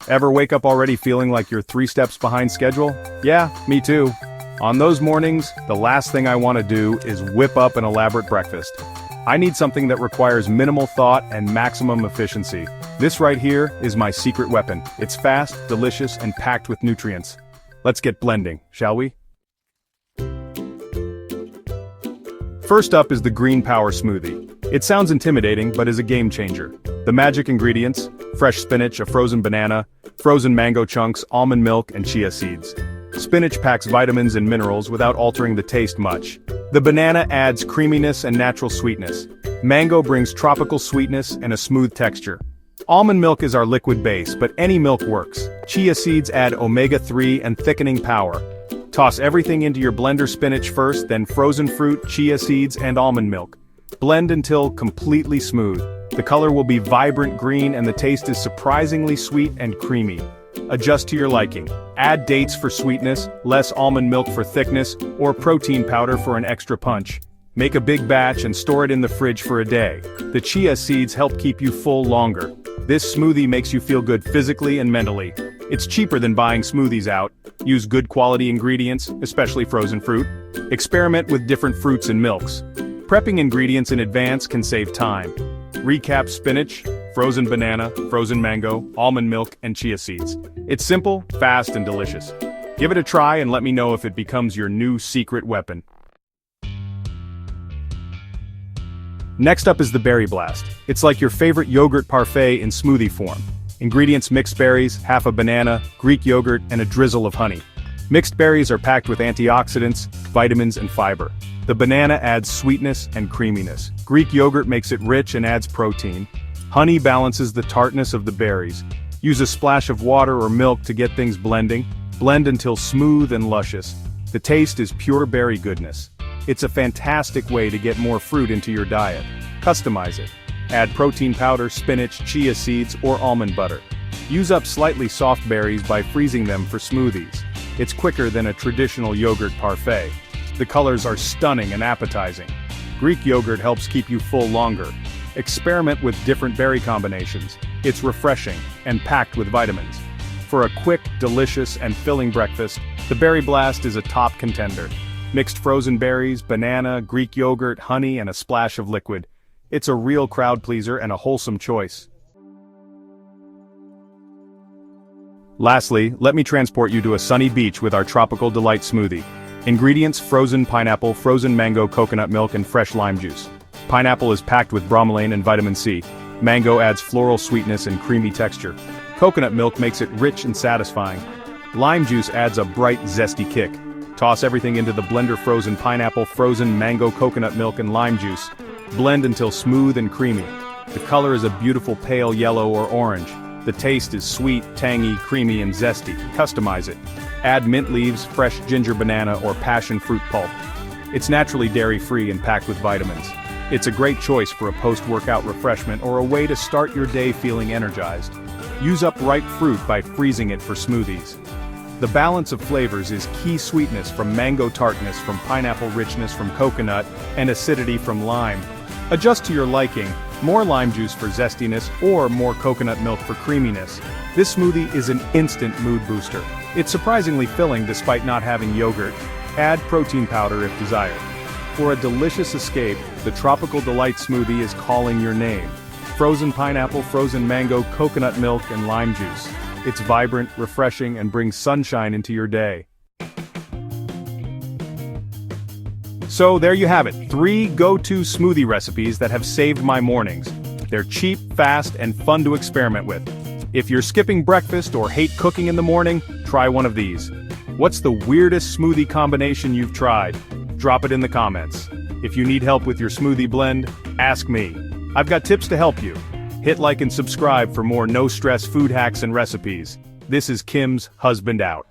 Ever wake up already feeling like you're 3 steps behind schedule? Yeah, me too. On those mornings, the last thing I want to do is whip up an elaborate breakfast. I need something that requires minimal thought and maximum efficiency. This right here is my secret weapon. It's fast, delicious, and packed with nutrients. Let's get blending, shall we? First up is the Green Power Smoothie. It sounds intimidating, but is a game changer. The magic ingredients: fresh spinach, a frozen banana, frozen mango chunks, almond milk, and chia seeds. Spinach packs vitamins and minerals without altering the taste much. The banana adds creaminess and natural sweetness. Mango brings tropical sweetness and a smooth texture. Almond milk is our liquid base, but any milk works. Chia seeds add omega-3 and thickening power. Toss everything into your blender: spinach first, then frozen fruit, chia seeds, and almond milk. Blend until completely smooth. The color will be vibrant green and the taste is surprisingly sweet and creamy. Adjust to your liking. Add dates for sweetness, less almond milk for thickness, or protein powder for an extra punch. Make a big batch and store it in the fridge for a day. The chia seeds help keep you full longer. This smoothie makes you feel good physically and mentally. It's cheaper than buying smoothies out. Use good quality ingredients, especially frozen fruit. Experiment with different fruits and milks. Prepping ingredients in advance can save time. Recap: spinach, frozen banana, frozen mango, almond milk, and chia seeds. It's simple, fast, and delicious. Give it a try and let me know if it becomes your new secret weapon. Next up is the Berry Blast. It's like your favorite yogurt parfait in smoothie form. Ingredients: mixed berries, half a banana, Greek yogurt, and a drizzle of honey. Mixed berries are packed with antioxidants, vitamins, and fiber. The banana adds sweetness and creaminess. Greek yogurt makes it rich and adds protein. Honey balances the tartness of the berries. Use a splash of water or milk to get things blending. Blend until smooth and luscious. The taste is pure berry goodness. It's a fantastic way to get more fruit into your diet. Customize it. Add protein powder, spinach, chia seeds, or almond butter. Use up slightly soft berries by freezing them for smoothies. It's quicker than a traditional yogurt parfait. The colors are stunning and appetizing. Greek yogurt helps keep you full longer. Experiment with different berry combinations. It's refreshing and packed with vitamins. For a quick, delicious, and filling breakfast, the Berry Blast is a top contender. Mixed frozen berries, banana, Greek yogurt, honey, and a splash of liquid. It's a real crowd pleaser and a wholesome choice. Lastly, let me transport you to a sunny beach with our Tropical Delight smoothie. Ingredients: frozen pineapple, frozen mango, coconut milk, and fresh lime juice. Pineapple is packed with bromelain and vitamin C. Mango adds floral sweetness and creamy texture. Coconut milk makes it rich and satisfying. Lime juice adds a bright, zesty kick. Toss everything into the blender: frozen pineapple, frozen mango, coconut milk, and lime juice. Blend until smooth and creamy. The color is a beautiful pale yellow or orange. The taste is sweet, tangy, creamy, and zesty. Customize it. Add mint leaves, fresh ginger, banana, or passion fruit pulp. It's naturally dairy-free and packed with vitamins. It's a great choice for a post-workout refreshment or a way to start your day feeling energized. Use up ripe fruit by freezing it for smoothies. The balance of flavors is key: sweetness from mango, tartness from pineapple, richness from coconut, and acidity from lime. Adjust to your liking: more lime juice for zestiness or more coconut milk for creaminess. This smoothie is an instant mood booster. It's surprisingly filling despite not having yogurt. Add protein powder if desired. For a delicious escape, the Tropical Delight smoothie is calling your name. Frozen pineapple, frozen mango, coconut milk, and lime juice. It's vibrant, refreshing, and brings sunshine into your day. So there you have it, 3 go-to smoothie recipes that have saved my mornings. They're cheap, fast, and fun to experiment with. If you're skipping breakfast or hate cooking in the morning, try one of these. What's the weirdest smoothie combination you've tried? Drop it in the comments. If you need help with your smoothie blend, ask me. I've got tips to help you. Hit like and subscribe for more no-stress food hacks and recipes. This is Kim's husband out.